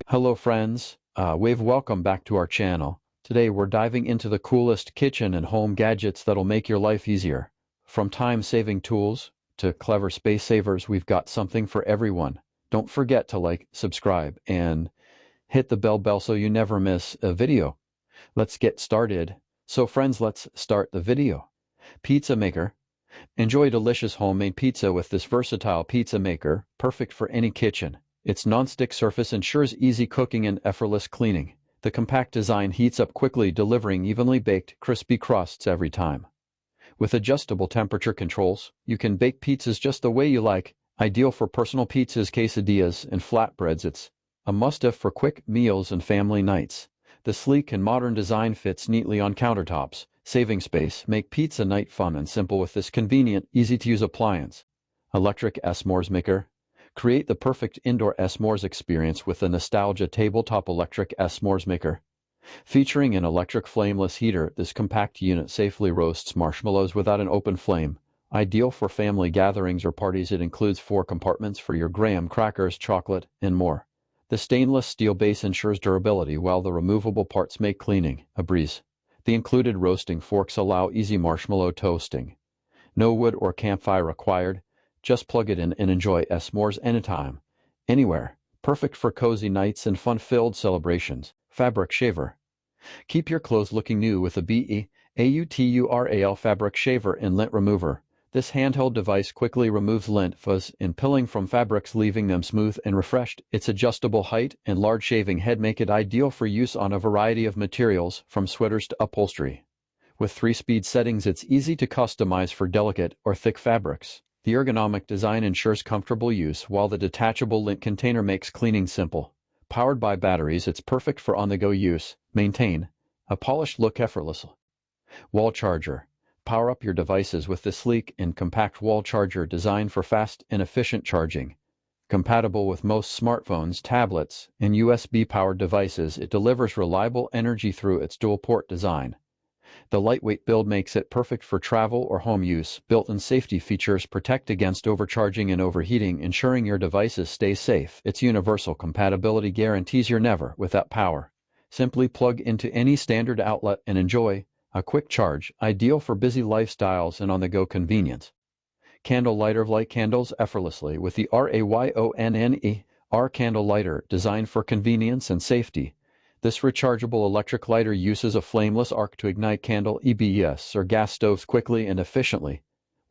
Hello friends, welcome back to our channel. Today we're diving into the coolest kitchen and home gadgets that'll make your life easier. From time-saving tools to clever space savers, we've got something for everyone. Don't forget to like, subscribe, and hit the bell so you never miss a video. Let's get started. So friends, let's start the video. Pizza maker. Enjoy delicious homemade pizza with this versatile pizza maker, perfect for any kitchen. Its non-stick surface ensures easy cooking and effortless cleaning. The compact design heats up quickly, delivering evenly baked, crispy crusts every time. With adjustable temperature controls, you can bake pizzas just the way you like. Ideal for personal pizzas, quesadillas, and flatbreads, it's a must-have for quick meals and family nights. The sleek and modern design fits neatly on countertops, saving space. Make pizza night fun and simple with this convenient, easy-to-use appliance. Electric s'mores maker. Create the perfect indoor s'mores experience with the nostalgia tabletop electric s'mores maker. Featuring an electric flameless heater, this compact unit safely roasts marshmallows without an open flame. Ideal for family gatherings or parties, it includes 4 compartments for your graham crackers, chocolate, and more. The stainless steel base ensures durability, while the removable parts make cleaning a breeze. The included roasting forks allow easy marshmallow toasting. No wood or campfire required. Just plug it in and enjoy s'mores anytime, anywhere. Perfect for cozy nights and fun-filled celebrations. Fabric shaver. Keep your clothes looking new with a BEAUTURAL fabric shaver and lint remover. This handheld device quickly removes lint, fuzz, and pilling from fabrics, leaving them smooth and refreshed. Its adjustable height and large shaving head make it ideal for use on a variety of materials, from sweaters to upholstery. With 3-speed settings, it's easy to customize for delicate or thick fabrics. The ergonomic design ensures comfortable use, while the detachable lint container makes cleaning simple. Powered by batteries, it's perfect for on-the-go use. Maintain a polished look effortlessly. Wall charger. Power up your devices with this sleek and compact wall charger designed for fast and efficient charging. Compatible with most smartphones, tablets, and USB-powered devices, it delivers reliable energy through its dual-port design. The lightweight build makes it perfect for travel or home use. Built-in safety features protect against overcharging and overheating, ensuring your devices stay safe. Its universal compatibility guarantees you're never without power. Simply plug into any standard outlet and enjoy a quick charge, ideal for busy lifestyles and on-the-go convenience. Candle lighter. Light candles effortlessly with the RAYONNE candle lighter, designed for convenience and safety. This rechargeable electric lighter uses a flameless arc to ignite candle EBS or gas stoves quickly and efficiently.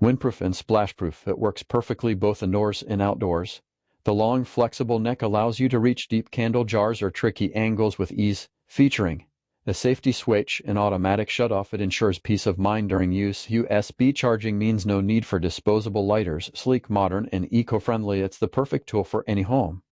Windproof and splashproof, it works perfectly both indoors and outdoors. The long, flexible neck allows you to reach deep candle jars or tricky angles with ease. Featuring a safety switch and automatic shutoff, it ensures peace of mind during use. USB charging means no need for disposable lighters. Sleek, modern, and eco-friendly, it's the perfect tool for any home.